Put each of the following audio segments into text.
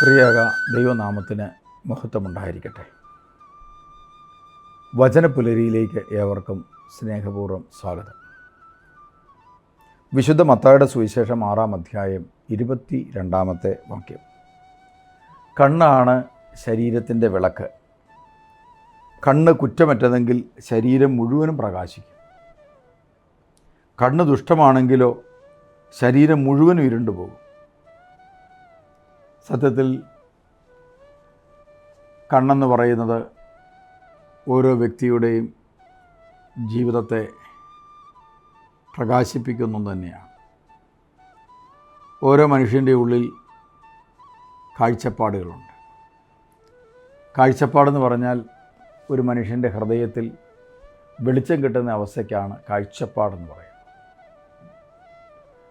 ത്രിയേക ദൈവനാമത്തിന് മഹത്വമുണ്ടായിരിക്കട്ടെ. വചനപുലരിയിലേക്ക് ഏവർക്കും സ്നേഹപൂർവ്വം സ്വാഗതം. വിശുദ്ധ മത്തായിയുടെ സുവിശേഷം 6-ാം അധ്യായം 22-ാമത്തെ വാക്യം. കണ്ണാണ് ശരീരത്തിൻ്റെ വിളക്ക്. കണ്ണ് കുറ്റമറ്റതെങ്കിൽ ശരീരം മുഴുവനും പ്രകാശിക്കും. കണ്ണ് ദുഷ്ടമാണെങ്കിലോ ശരീരം മുഴുവനും ഇരുണ്ടുപോകും. സത്യത്തിൽ കണ്ണെന്ന് പറയുന്നത് ഓരോ വ്യക്തിയുടെയും ജീവിതത്തെ പ്രകാശിപ്പിക്കുന്നു തന്നെയാണ്. ഓരോ മനുഷ്യൻ്റെ ഉള്ളിൽ കാഴ്ചപ്പാടുകളുണ്ട്. കാഴ്ചപ്പാടെന്ന് പറഞ്ഞാൽ ഒരു മനുഷ്യൻ്റെ ഹൃദയത്തിൽ വെളിച്ചം കിട്ടുന്ന അവസ്ഥയ്ക്കാണ് കാഴ്ചപ്പാടെന്ന് പറയുന്നത്.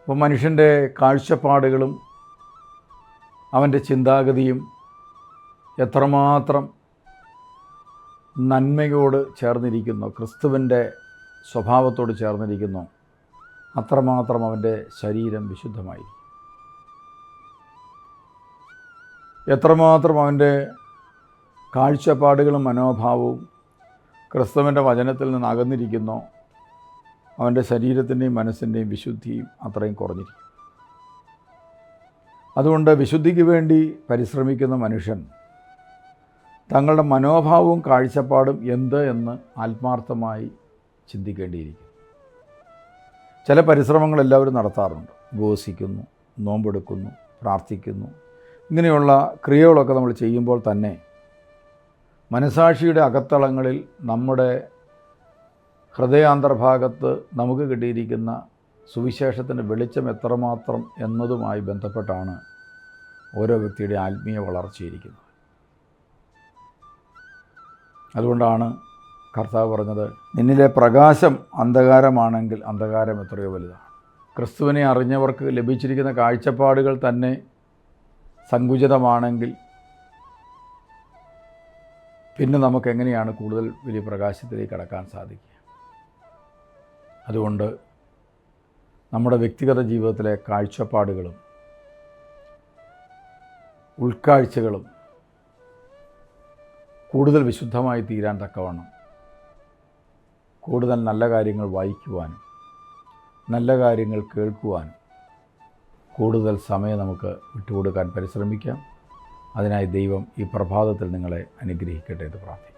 അപ്പോൾ മനുഷ്യൻ്റെ കാഴ്ചപ്പാടുകളും അവൻ്റെ ചിന്താഗതിയും എത്രമാത്രം നന്മയോട് ചേർന്നിരിക്കുന്നു, ക്രിസ്തുവിൻ്റെ സ്വഭാവത്തോട് ചേർന്നിരിക്കുന്നു, അത്രമാത്രം അവൻ്റെ ശരീരം വിശുദ്ധമായിരിക്കും. എത്രമാത്രം അവൻ്റെ കാഴ്ചപ്പാടുകളും മനോഭാവവും ക്രിസ്തുവിൻ്റെ വചനത്തിൽ നിന്ന് അകന്നിരിക്കുന്നോ അവൻ്റെ ശരീരത്തിൻ്റെയും മനസ്സിൻ്റെയും വിശുദ്ധിയും അത്രയും കുറഞ്ഞിരിക്കും. അതുകൊണ്ട് വിശുദ്ധിക്ക് വേണ്ടി പരിശ്രമിക്കുന്ന മനുഷ്യൻ തങ്ങളുടെ മനോഭാവവും കാഴ്ചപ്പാടും എന്ത് എന്ന് ആത്മാർത്ഥമായി ചിന്തിക്കേണ്ടിയിരിക്കും. ചില പരിശ്രമങ്ങൾ എല്ലാവരും നടത്താറുണ്ട്. ഉപവസിക്കുന്നു, നോമ്പെടുക്കുന്നു, പ്രാർത്ഥിക്കുന്നു. ഇങ്ങനെയുള്ള ക്രിയകളൊക്കെ നമ്മൾ ചെയ്യുമ്പോൾ തന്നെ മനസാക്ഷിയുടെ അകത്തളങ്ങളിൽ നമ്മുടെ ഹൃദയാന്തർഭാഗത്ത് നമുക്ക് കിട്ടിയിരിക്കുന്ന സുവിശേഷത്തിൻ്റെ വെളിച്ചം എത്രമാത്രം എന്നതുമായി ബന്ധപ്പെട്ടാണ് ഓരോ വ്യക്തിയുടെ ആത്മീയ വളർച്ചയിരിക്കുന്നത്. അതുകൊണ്ടാണ് കർത്താവ് പറഞ്ഞത്, നിന്നിലെ പ്രകാശം അന്ധകാരമാണെങ്കിൽ അന്ധകാരം എത്രയോ വലുതാണ്. ക്രിസ്തുവിനെ അറിഞ്ഞവർക്ക് ലഭിച്ചിരിക്കുന്ന കാഴ്ചപ്പാടുകൾ തന്നെ സങ്കുചിതമാണെങ്കിൽ പിന്നെ നമുക്കെങ്ങനെയാണ് കൂടുതൽ വലിയ പ്രകാശത്തിലേക്ക് കടക്കാൻ സാധിക്കുക? അതുകൊണ്ട് നമ്മുടെ വ്യക്തിഗത ജീവിതത്തിലെ കാഴ്ചപ്പാടുകളും ഉൾക്കാഴ്ചകളും കൂടുതൽ വിശുദ്ധമായി തീരാൻ തക്കവണ്ണം കൂടുതൽ നല്ല കാര്യങ്ങൾ വായിക്കുവാനും നല്ല കാര്യങ്ങൾ കേൾക്കുവാനും കൂടുതൽ സമയം നമുക്ക് വിട്ടുകൊടുക്കാൻ പരിശ്രമിക്കാം. അതിനായി ദൈവം ഈ പ്രഭാതത്തിൽ നിങ്ങളെ അനുഗ്രഹിക്കട്ടെ എന്ന് പ്രാർത്ഥിക്കുന്നു.